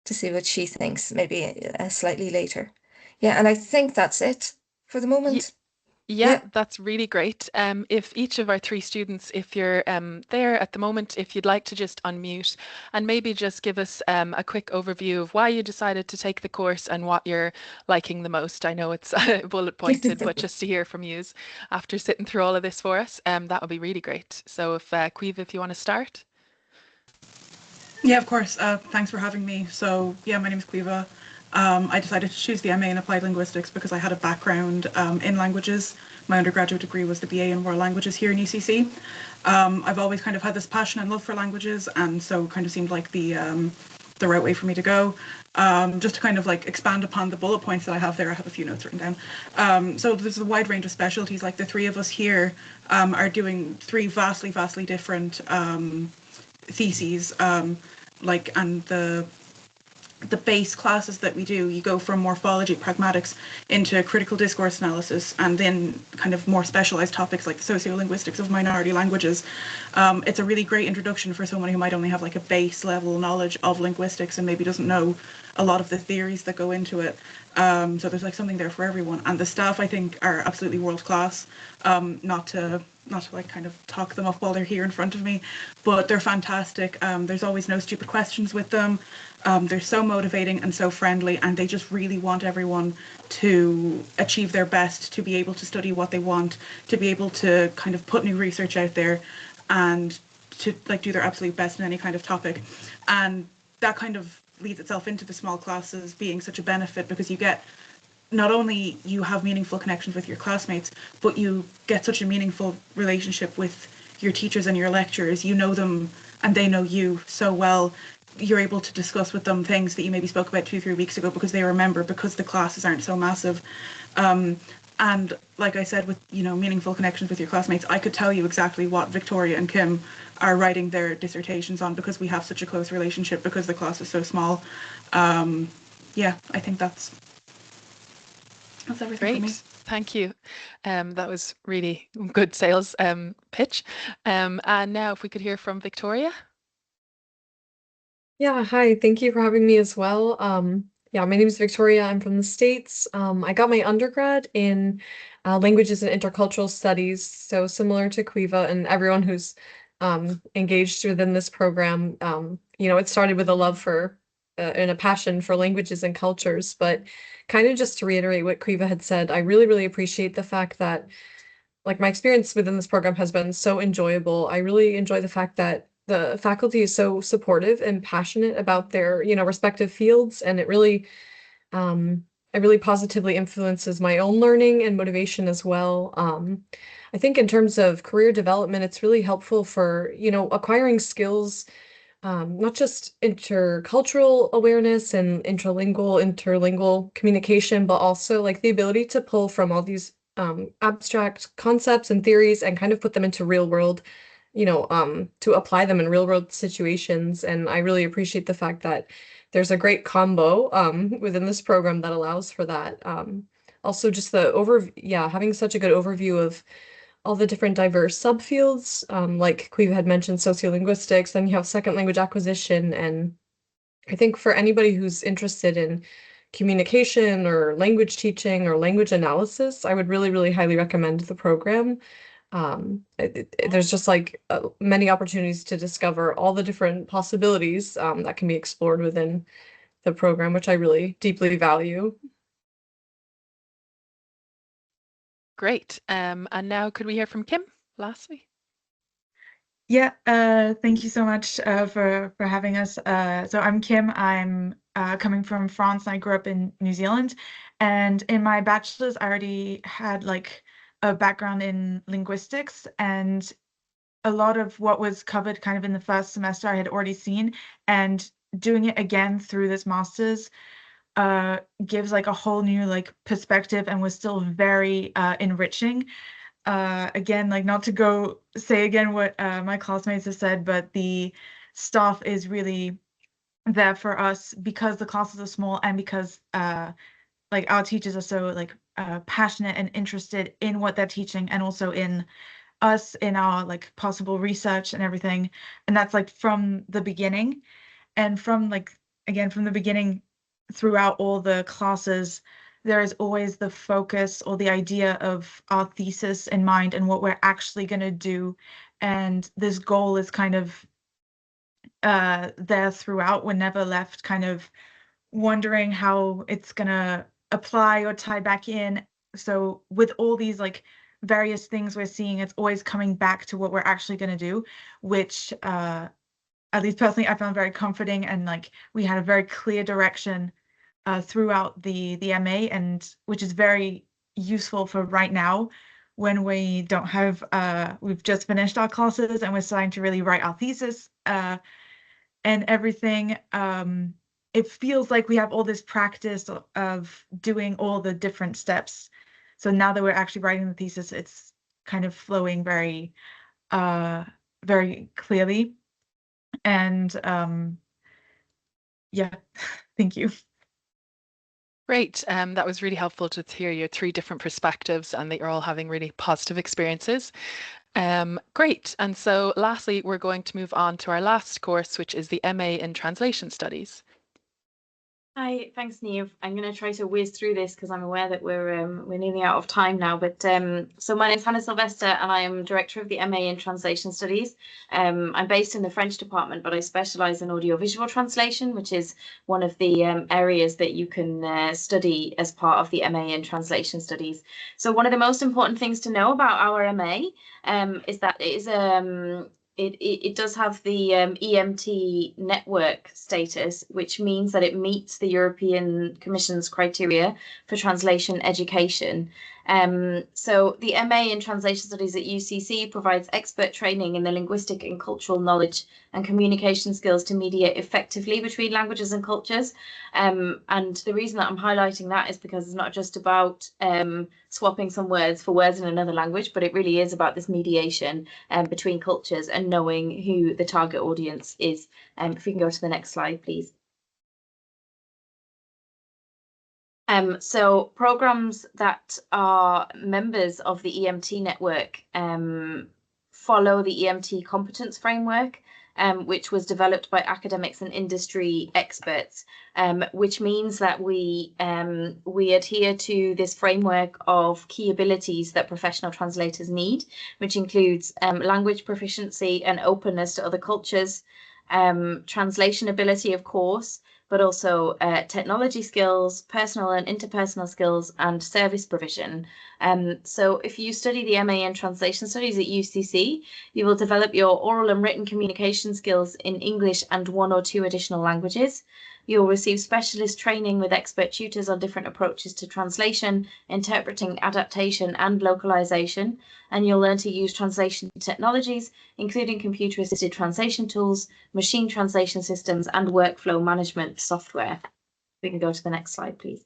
to see what she thinks, maybe slightly later. Yeah, and I think that's it for the moment. Yeah, that's really great. If each of our three students, if you're there at the moment, if you'd like to just unmute and maybe just give us a quick overview of why you decided to take the course and what you're liking the most. I know it's bullet pointed, but just to hear from you after sitting through all of this for us, that would be really great. So if Caoimhe, if you want to start. Yeah, of course. Thanks for having me. So yeah, my name is Caoimhe. I decided to choose the MA in Applied Linguistics because I had a background in languages. My undergraduate degree was the BA in World Languages here in UCC. I've always kind of had this passion and love for languages, and so kind of seemed like the right way for me to go. Just to kind of like expand upon the bullet points that I have there, I have a few notes written down. So there's a wide range of specialties. Like the three of us here are doing three vastly different theses. And the base classes that we do, you go from morphology, pragmatics into critical discourse analysis, and then kind of more specialized topics like the sociolinguistics of minority languages. It's a really great introduction for someone who might only have like a base level knowledge of linguistics and maybe doesn't know a lot of the theories that go into it. So there's like something there for everyone, and the staff I think are absolutely world class. Not to like kind of talk them up while they're here in front of me, but they're fantastic. There's always no stupid questions with them. They're so motivating and so friendly, and they just really want everyone to achieve their best, to be able to study what they want, to be able to kind of put new research out there, and to like do their absolute best in any kind of topic. And that kind of leads itself into the small classes being such a benefit, because you get, not only you have meaningful connections with your classmates, but you get such a meaningful relationship with your teachers and your lecturers. You know them and they know you so well. You're able to discuss with them things that you maybe spoke about 2-3 weeks ago because they remember, because the classes aren't so massive. And like I said, with meaningful connections with your classmates, I could tell you exactly what Victoria and Kim are writing their dissertations on, because we have such a close relationship, because the class is so small. Yeah, I think that's everything Great. for me. Thank you. That was really good sales pitch. And now if we could hear from Victoria. Yeah, hi. Thank you for having me as well. Yeah, my name is Victoria. I'm from the States. I got my undergrad in languages and intercultural studies, so similar to Caoimhe and everyone who's engaged within this program. It started with a love for and a passion for languages and cultures, but kind of just to reiterate what Caoimhe had said, I really appreciate the fact that like my experience within this program has been so enjoyable. I really enjoy the fact that the faculty is so supportive and passionate about their, respective fields, and it really positively influences my own learning and motivation as well. I think in terms of career development, it's really helpful for, acquiring skills, not just intercultural awareness and interlingual communication, but also like the ability to pull from all these abstract concepts and theories and kind of put them into real world, to apply them in real world situations. And I really appreciate the fact that there's a great combo within this program that allows for that. Also just having such a good overview of all the different diverse subfields, like Caoimhe had mentioned, sociolinguistics, then you have second language acquisition. And I think for anybody who's interested in communication or language teaching or language analysis, I would really highly recommend the program. There's just like many opportunities to discover all the different possibilities that can be explored within the program, which I really deeply value. Great. And now could we hear from Kim lastly? Yeah, thank you so much for having us. So I'm Kim. I'm coming from France, and I grew up in New Zealand. And in my bachelor's, I already had like a background in linguistics, and a lot of what was covered kind of in the first semester I had already seen, and doing it again through this master's gives like a whole new like perspective and was still very enriching. Again, like not to go say again what my classmates have said, but the staff is really there for us because the classes are small and because like our teachers are so like passionate and interested in what they're teaching and also in us in our like possible research and everything. And that's like from the beginning, and from like again from the beginning throughout all the classes, there is always the focus or the idea of our thesis in mind and what we're actually going to do. And this goal is kind of there throughout. We're never left kind of wondering how it's going to apply or tie back in. So with all these like various things we're seeing, it's always coming back to what we're actually going to do, which at least personally I found very comforting, and like we had a very clear direction throughout the MA, and which is very useful for right now when we don't have we've just finished our classes and we're starting to really write our thesis and everything. It feels like we have all this practice of doing all the different steps. So now that we're actually writing the thesis, it's kind of flowing very very clearly. And yeah, thank you. Great. That was really helpful to hear your three different perspectives and that you're all having really positive experiences. Great. And so lastly, we're going to move on to our last course, which is the MA in Translation Studies. Hi, thanks, Niamh. I'm going to try to whiz through this because I'm aware that we're nearly out of time now. But so my name is Hannah Sylvester, and I am director of the MA in Translation Studies. I'm based in the French department, but I specialise in audiovisual translation, which is one of the areas that you can study as part of the MA in Translation Studies. So one of the most important things to know about our MA is that it is it does have the EMT network status, which means that it meets the European Commission's criteria for translation education. So the MA in Translation Studies at UCC provides expert training in the linguistic and cultural knowledge and communication skills to mediate effectively between languages and cultures. And the reason that I'm highlighting that is because it's not just about swapping some words for words in another language, but it really is about this mediation between cultures and knowing who the target audience is. If we can go to the next slide, please. So programs that are members of the EMT network follow the EMT competence framework, which was developed by academics and industry experts, which means that we adhere to this framework of key abilities that professional translators need, which includes language proficiency and openness to other cultures, translation ability, of course, but also technology skills, personal and interpersonal skills, and service provision. So if you study the MA in Translation Studies at UCC, you will develop your oral and written communication skills in English and 1 or 2 additional languages. You'll receive specialist training with expert tutors on different approaches to translation, interpreting, adaptation, and localization. And you'll learn to use translation technologies, including computer-assisted translation tools, machine translation systems, and workflow management software. We can go to the next slide, please.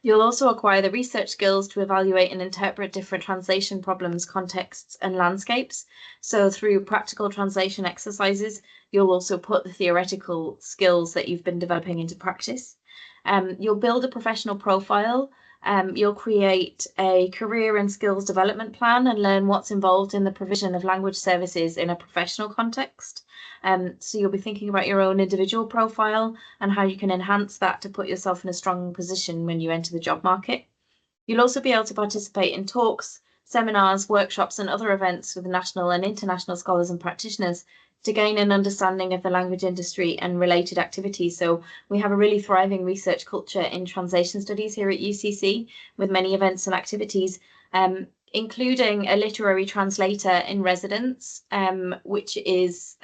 You'll also acquire the research skills to evaluate and interpret different translation problems, contexts, and landscapes. So through practical translation exercises, you'll also put the theoretical skills that you've been developing into practice. You'll build a professional profile. You'll create a career and skills development plan and learn what's involved in the provision of language services in a professional context. So you'll be thinking about your own individual profile and how you can enhance that to put yourself in a strong position when you enter the job market. You'll also be able to participate in talks, seminars, workshops, and other events with national and international scholars and practitioners to gain an understanding of the language industry and related activities. So we have a really thriving research culture in translation studies here at UCC with many events and activities. including a literary translator in residence, which is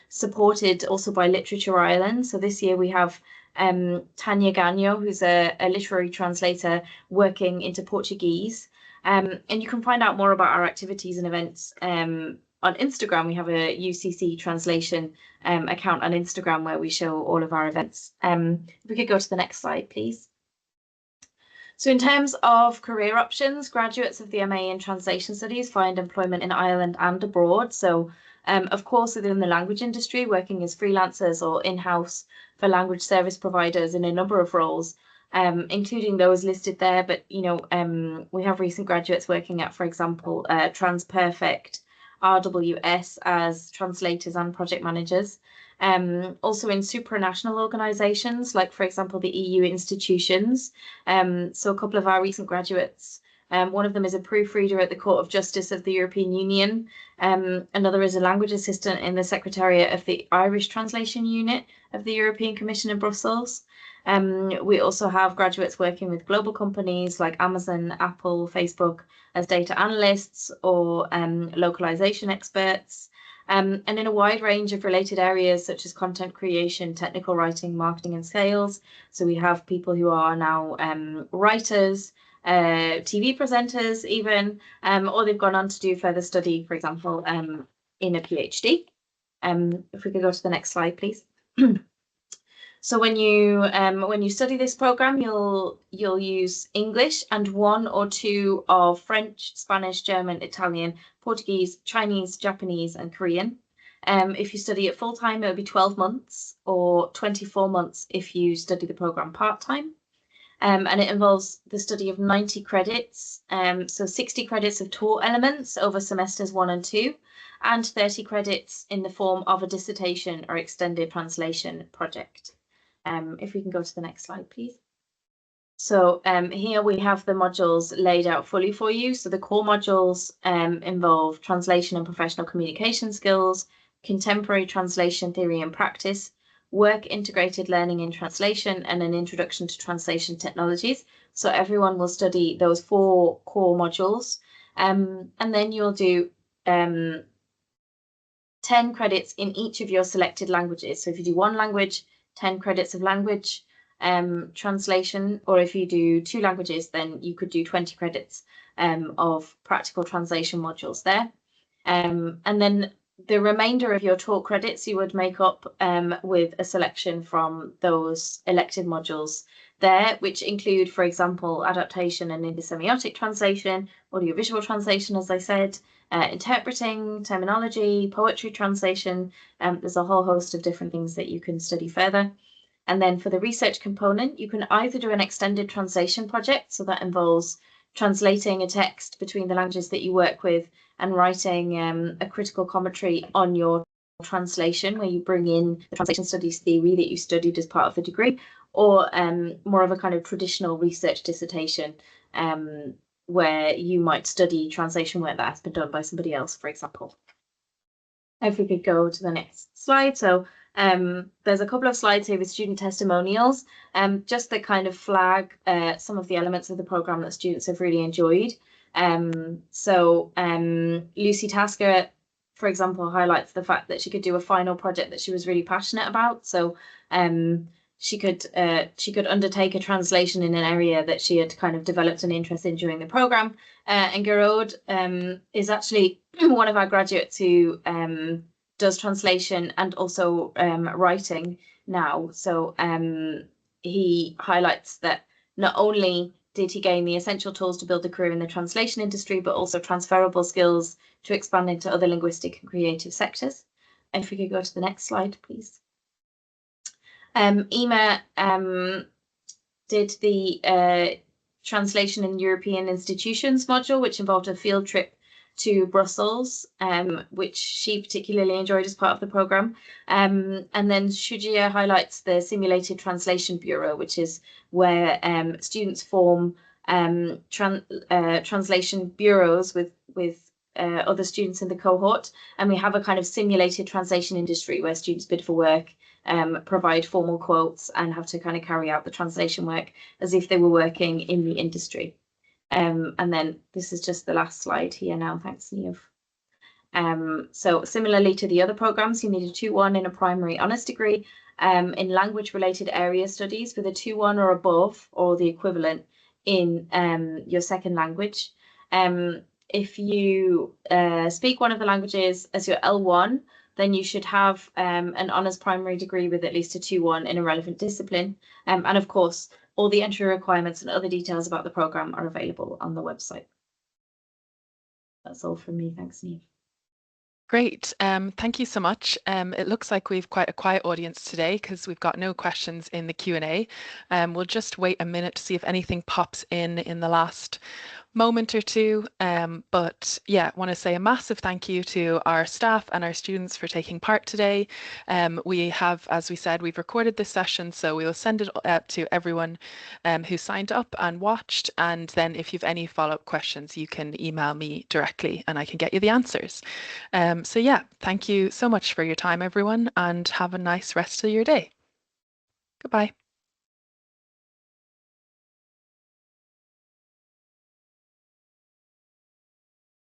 supported also by Literature Ireland. So this year we have Tanya Gagno, who's a literary translator working into Portuguese. And you can find out more about our activities and events on Instagram. We have a UCC translation account on Instagram where we show all of our events. If we could go to the next slide, please. So in terms of career options, graduates of the MA in Translation Studies find employment in Ireland and abroad. So of course, within the language industry, working as freelancers or in-house for language service providers in a number of roles, including those listed there. But, you know, we have recent graduates working at, for example, TransPerfect, RWS as translators and project managers. Also in supranational organisations, like, for example, the EU institutions. So a couple of our recent graduates, one of them is a proofreader at the Court of Justice of the European Union. Another is a language assistant in the Secretariat of the Irish Translation Unit of the European Commission in Brussels. We also have graduates working with global companies like Amazon, Apple, Facebook as data analysts or localization experts. And in a wide range of related areas such as content creation, technical writing, marketing and sales. So we have people who are now writers, TV presenters even, or they've gone on to do further study, for example, in a PhD. If we could go to the next slide, please. So when you study this program, you'll use English and one or two of French, Spanish, German, Italian, Portuguese, Chinese, Japanese, and Korean. If you study it full time, it would be 12 months or 24 months if you study the program part time. And it involves the study of 90 credits, so 60 credits of taught elements over semesters 1 and 2, and 30 credits in the form of a dissertation or extended translation project. If we can go to the next slide, please. So here we have the modules laid out fully for you. So the core modules involve translation and professional communication skills, contemporary translation theory and practice, work integrated learning in translation, and an introduction to translation technologies. So everyone will study those 4 core modules. And then you'll do 10 credits in each of your selected languages. So if you do one language, 10 credits of language translation, or if you do 2 languages, then you could do 20 credits of practical translation modules there. And then the remainder of your taught credits you would make up with a selection from those elected modules there, which include, for example, adaptation and intersemiotic translation, audiovisual translation, as I said, interpreting, terminology, poetry translation. There's a whole host of different things that you can study further. And then for the research component, you can either do an extended translation project, so that involves translating a text between the languages that you work with and writing a critical commentary on your translation, where you bring in the translation studies theory that you studied as part of the degree, or more of a kind of traditional research dissertation, where you might study translation work that has been done by somebody else, for example. If we could go to the next slide. So there's a couple of slides here with student testimonials, just that kind of flag some of the elements of the program that students have really enjoyed. Lucy Tasker, for example, highlights the fact that she could do a final project that she was really passionate about. So she could undertake a translation in an area that she had kind of developed an interest in during the program. And Gerard is actually one of our graduates who does translation and also writing now. So he highlights that not only did he gain the essential tools to build a career in the translation industry, but also transferable skills to expand into other linguistic and creative sectors. And if we could go to the next slide, please. Ema did the translation in European institutions module, which involved a field trip to Brussels, which she particularly enjoyed as part of the program. And then Shujia highlights the Simulated Translation Bureau, which is where students form translation bureaus with other students in the cohort. And we have a kind of simulated translation industry where students bid for work, provide formal quotes, and have to kind of carry out the translation work as if they were working in the industry. And then this is just the last slide here now. Thanks, Niamh. So similarly to the other programs, you need a 2-1 in a primary honours degree in language-related area studies with a 2-1 or above, or the equivalent, in your second language. If you speak one of the languages as your L1, then you should have an honours primary degree with at least a 2-1 in a relevant discipline. And of course, all the entry requirements and other details about the programme are available on the website. That's all from me. Thanks, Niamh. Great. Thank you so much. It looks like we've quite a quiet audience today because we've got no questions in the Q&A. We'll just wait a minute to see if anything pops in the last moment or two. But yeah, I want to say a massive thank you to our staff and our students for taking part today. We have, as we said, we've recorded this session, so we will send it out to everyone who signed up and watched. And then if you've any follow-up questions, you can email me directly and I can get you the answers. So yeah, thank you so much for your time, everyone, and have a nice rest of your day. Goodbye.